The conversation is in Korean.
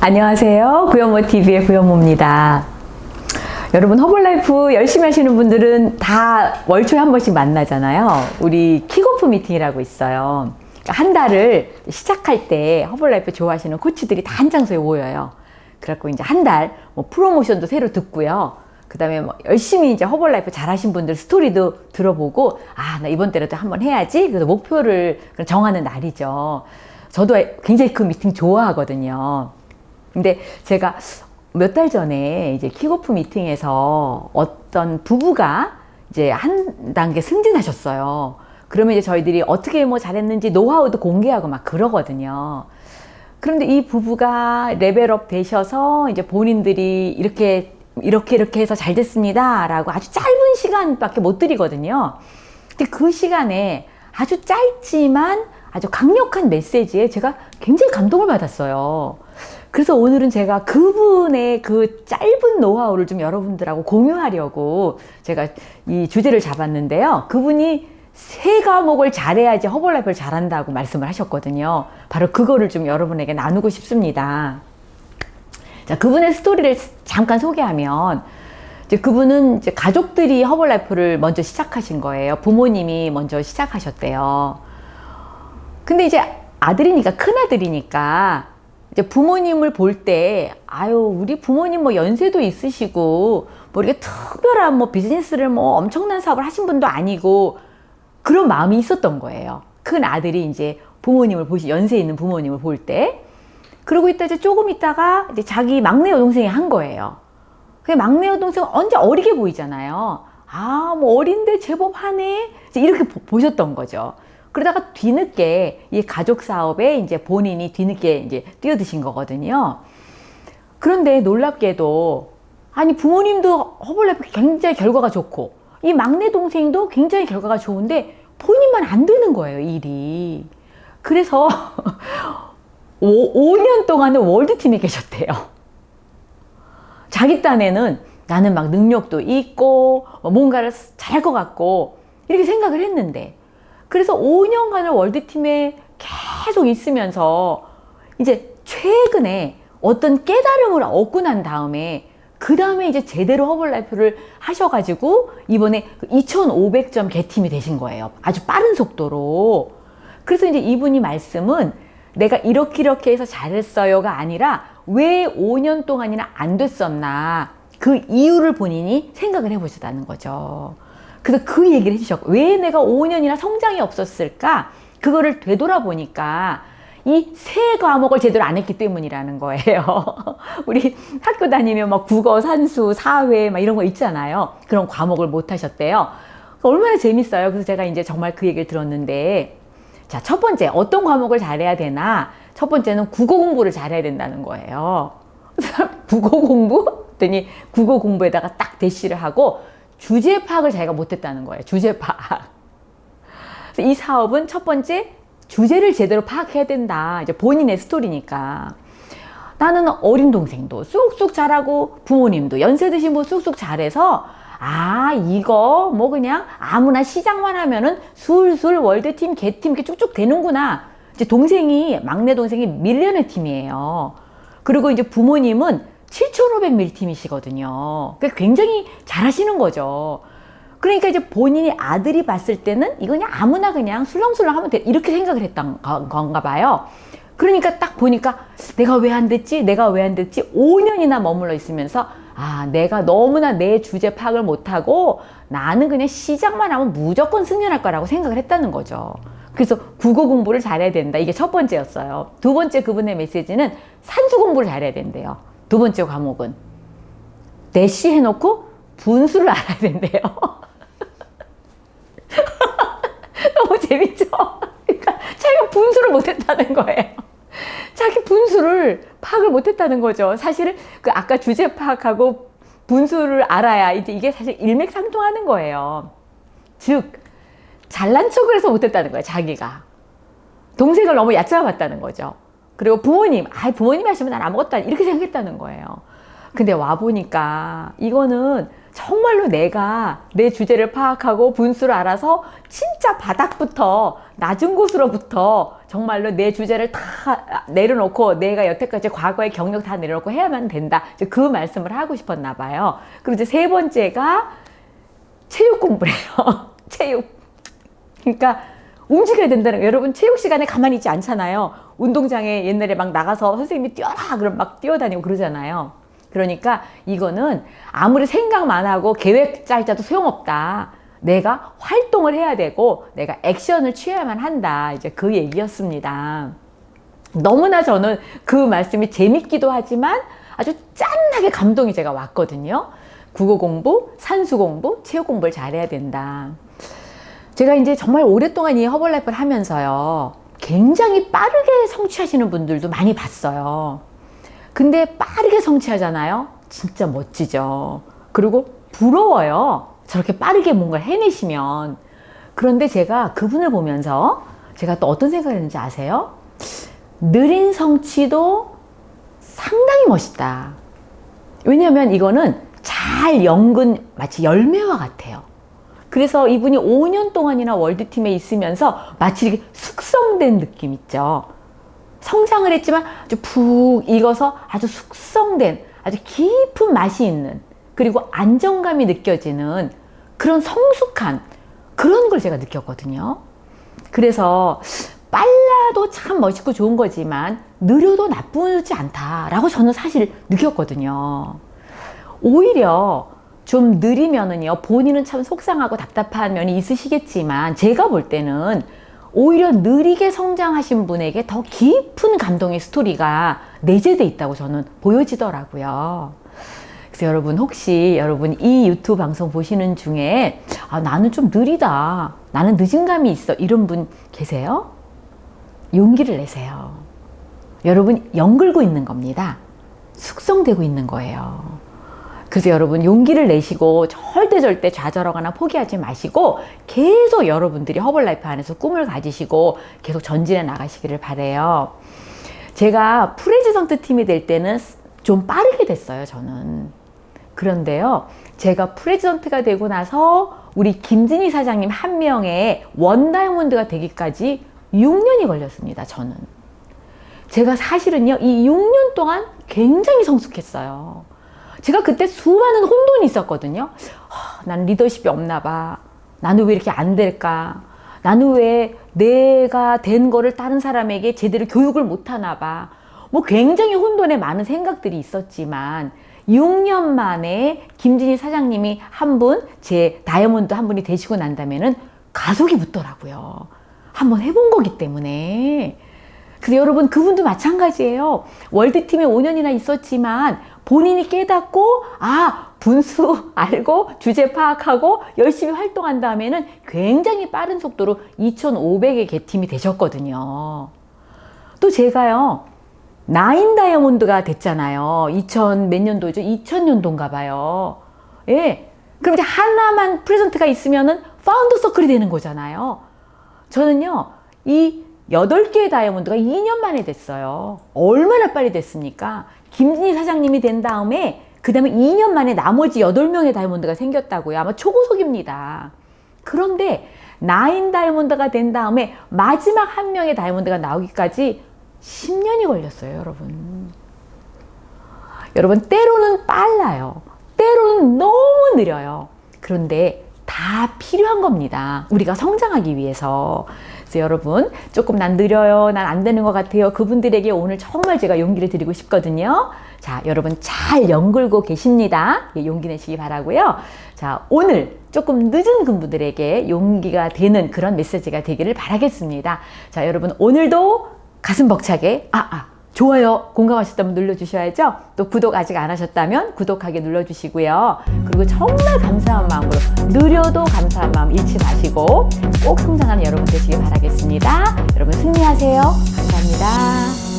안녕하세요. 구현모TV의 구현모입니다. 여러분, 허블라이프 열심히 하시는 분들은 다 월초에 한 번씩 만나잖아요. 우리 킥오프 미팅이라고 있어요. 한 달을 시작할 때 허블라이프 좋아하시는 코치들이 다 한 장소에 모여요. 그래갖고 이제 한 달 프로모션도 새로 듣고요. 그 다음에 열심히 이제 허블라이프 잘하신 분들 스토리도 들어보고, 나 이번 달에도 한번 해야지. 그래서 목표를 정하는 날이죠. 저도 굉장히 그 미팅 좋아하거든요. 근데 제가 몇 달 전에 이제 킥오프 미팅에서 어떤 부부가 이제 한 단계 승진하셨어요. 그러면 이제 저희들이 어떻게 잘했는지 노하우도 공개하고 막 그러거든요. 그런데 이 부부가 레벨업 되셔서 이제 본인들이 이렇게 해서 잘 됐습니다 라고 아주 짧은 시간밖에 못 드리거든요. 근데 그 시간에 아주 짧지만 아주 강력한 메시지에 제가 굉장히 감동을 받았어요. 그래서 오늘은 제가 그분의 그 짧은 노하우를 좀 여러분들하고 공유하려고 제가 이 주제를 잡았는데요. 그분이 3과목을 잘해야지 허블라이프를 잘한다고 말씀을 하셨거든요. 바로 그거를 좀 여러분에게 나누고 싶습니다. 자, 그분의 스토리를 잠깐 소개하면, 이제 그분은 이제 가족들이 허블라이프를 먼저 시작하신 거예요. 부모님이 먼저 시작하셨대요. 근데 이제 아들이니까, 큰아들이니까 이제 부모님을 볼 때, 우리 부모님 연세도 있으시고, 이렇게 특별한 비즈니스를 엄청난 사업을 하신 분도 아니고, 그런 마음이 있었던 거예요. 큰 아들이 이제 부모님을 연세 있는 부모님을 볼 때. 그러고 있다 이제 조금 있다가 이제 자기 막내 여동생이 한 거예요. 그 막내 여동생은 언제 어리게 보이잖아요. 어린데 제법 하네. 이렇게 보셨던 거죠. 그러다가 뒤늦게 이 가족 사업에 이제 본인이 뒤늦게 이제 뛰어드신 거거든요. 그런데 놀랍게도 부모님도 허블라이프 굉장히 결과가 좋고 이 막내 동생도 굉장히 결과가 좋은데 본인만 안 되는 거예요, 일이. 그래서 5년 동안은 월드팀에 계셨대요. 자기 딴에는 나는 막 능력도 있고 뭔가를 잘할 것 같고 이렇게 생각을 했는데, 그래서 5년간을 월드팀에 계속 있으면서 이제 최근에 어떤 깨달음을 얻고 난 다음에 그 다음에 이제 제대로 허블라이프를 하셔가지고 이번에 2500점 개팀이 되신 거예요. 아주 빠른 속도로. 그래서 이제 이분이 말씀은 내가 이렇게 해서 잘했어요가 아니라 왜 5년 동안이나 안 됐었나, 그 이유를 본인이 생각을 해보셨다는 거죠. 그래서 그 얘기를 해주셨고, 왜 내가 5년이나 성장이 없었을까? 그거를 되돌아보니까 이 3과목을 제대로 안 했기 때문이라는 거예요. 우리 학교 다니면 국어, 산수, 사회 이런 거 있잖아요. 그런 과목을 못 하셨대요. 얼마나 재밌어요. 그래서 제가 이제 정말 그 얘기를 들었는데, 자, 첫 번째, 어떤 과목을 잘해야 되나? 첫 번째는 국어 공부를 잘해야 된다는 거예요. 국어 공부? 그랬더니 국어 공부에다가 딱 대시를 하고 주제 파악을 자기가 못했다는 거예요. 주제 파악. 그래서 이 사업은 첫 번째, 주제를 제대로 파악해야 된다. 이제 본인의 스토리니까. 나는 어린 동생도 쑥쑥 잘하고 부모님도 연세 드신 분 쑥쑥 잘해서 이거 그냥 아무나 시작만 하면은 술술 월드팀, 개팀 이렇게 쭉쭉 되는구나. 이제 막내 동생이 밀리언의 팀이에요. 그리고 이제 부모님은 7500밀 팀이시거든요. 그러니까 굉장히 잘하시는 거죠. 그러니까 이제 본인이 아들이 봤을 때는 이거 그냥 아무나 그냥 술렁술렁 하면 돼, 이렇게 생각을 했던 건가 봐요. 그러니까 딱 보니까 내가 왜 안 됐지? 5년이나 머물러 있으면서 내가 너무나 내 주제 파악을 못하고 나는 그냥 시작만 하면 무조건 승진할 거라고 생각을 했다는 거죠. 그래서 국어 공부를 잘해야 된다. 이게 첫 번째였어요. 두 번째, 그분의 메시지는 산수 공부를 잘해야 된대요. 두 번째 과목은 대시 해놓고 분수를 알아야 된대요. 너무 재밌죠? 그러니까 자기가 분수를 못했다는 거예요. 자기 분수를 파악을 못했다는 거죠. 사실은 아까 주제 파악하고 분수를 알아야 이게 사실 일맥상통하는 거예요. 즉, 잘난 척을 해서 못했다는 거예요. 자기가 동생을 너무 얕잡아봤다는 거죠. 그리고 부모님이 하시면 난 아무것도 아니야, 이렇게 생각했다는 거예요. 근데 와보니까 이거는 정말로 내가 내 주제를 파악하고 분수를 알아서 진짜 바닥부터 낮은 곳으로부터 정말로 내 주제를 다 내려놓고 내가 여태까지 과거의 경력 다 내려놓고 해야만 된다. 이제 그 말씀을 하고 싶었나 봐요. 그리고 이제 세 번째가 체육 공부래요. 체육. 그러니까 움직여야 된다는 거예요. 여러분 체육 시간에 가만히 있지 않잖아요. 운동장에 옛날에 막 나가서 선생님이 뛰어라 그럼 막 뛰어다니고 그러잖아요. 그러니까 이거는 아무리 생각만 하고 계획 짤자도 소용없다. 내가 활동을 해야 되고 내가 액션을 취해야만 한다. 이제 그 얘기였습니다. 너무나 저는 그 말씀이 재밌기도 하지만 아주 짠하게 감동이 제가 왔거든요. 국어 공부, 산수 공부, 체육 공부를 잘해야 된다. 제가 이제 정말 오랫동안 이 허벌라이프를 하면서요. 굉장히 빠르게 성취하시는 분들도 많이 봤어요. 근데 빠르게 성취하잖아요. 진짜 멋지죠. 그리고 부러워요. 저렇게 빠르게 뭔가를 해내시면. 그런데 제가 그분을 보면서 제가 또 어떤 생각을 했는지 아세요? 느린 성취도 상당히 멋있다. 왜냐하면 이거는 잘 연근 마치 열매와 같아요. 그래서 이분이 5년 동안이나 월드팀에 있으면서 마치 이렇게 숙성된 느낌 있죠. 성장을 했지만 아주 푹 익어서 아주 숙성된 아주 깊은 맛이 있는 그리고 안정감이 느껴지는 그런 성숙한 그런 걸 제가 느꼈거든요. 그래서 빨라도 참 멋있고 좋은 거지만 느려도 나쁘지 않다라고 저는 사실 느꼈거든요. 오히려 좀 느리면은요, 본인은 참 속상하고 답답한 면이 있으시겠지만 제가 볼 때는 오히려 느리게 성장하신 분에게 더 깊은 감동의 스토리가 내재돼 있다고 저는 보여지더라고요. 그래서 여러분 혹시 여러분 이 유튜브 방송 보시는 중에 나는 좀 느리다, 나는 늦은 감이 있어 이런 분 계세요? 용기를 내세요. 여러분 연글고 있는 겁니다. 숙성되고 있는 거예요. 그래서 여러분 용기를 내시고 절대 좌절하거나 포기하지 마시고 계속 여러분들이 허벌라이프 안에서 꿈을 가지시고 계속 전진해 나가시기를 바라요. 제가 프레지던트 팀이 될 때는 좀 빠르게 됐어요, 저는. 그런데요, 제가 프레지던트가 되고 나서 우리 김진희 사장님 한 명의 원다이아몬드가 되기까지 6년이 걸렸습니다, 저는. 제가 사실은요, 이 6년 동안 굉장히 성숙했어요. 제가 그때 수많은 혼돈이 있었거든요. 나는 리더십이 없나 봐. 나는 왜 이렇게 안 될까? 나는 왜 내가 된 거를 다른 사람에게 제대로 교육을 못 하나 봐. 뭐 굉장히 혼돈에 많은 생각들이 있었지만 6년 만에 김진희 사장님이 한 분, 제 다이아몬드 한 분이 되시고 난 다음에는 가속이 붙더라고요. 한번 해본 거기 때문에. 그래서 여러분 그분도 마찬가지예요. 월드팀에 5년이나 있었지만 본인이 깨닫고 분수 알고 주제 파악하고 열심히 활동한 다음에는 굉장히 빠른 속도로 2,500의 개팀이 되셨거든요. 또 제가요 9 다이아몬드가 됐잖아요. 2000 몇 년도죠? 2000년도인가 봐요. 예. 그럼 이제 하나만 프레젠트가 있으면은 파운더 서클이 되는 거잖아요. 저는요 이 8개의 다이아몬드가 2년 만에 됐어요. 얼마나 빨리 됐습니까? 김진희 사장님이 된 다음에 그 다음에 2년 만에 나머지 8명의 다이아몬드가 생겼다고요. 아마 초고속입니다. 그런데 9 다이아몬드가 된 다음에 마지막 한 명의 다이아몬드가 나오기까지 10년이 걸렸어요, 여러분. 여러분 때로는 빨라요. 때로는 너무 느려요. 그런데 다 필요한 겁니다. 우리가 성장하기 위해서. 그래서 여러분 조금 난 느려요, 난 안 되는 것 같아요, 그분들에게 오늘 정말 제가 용기를 드리고 싶거든요. 자, 여러분 잘 연글고 계십니다. 예, 용기 내시기 바라고요. 자, 오늘 조금 늦은 분들에게 용기가 되는 그런 메시지가 되기를 바라겠습니다. 자, 여러분 오늘도 가슴 벅차게 좋아요, 공감하셨다면 눌러주셔야죠. 또 구독 아직 안 하셨다면 구독하기 눌러주시고요. 그리고 정말 감사한 마음으로 느려도 감사한 마음 잃지 마시고 꼭 성장하는 여러분 되시길 바라겠습니다. 여러분 승리하세요. 감사합니다.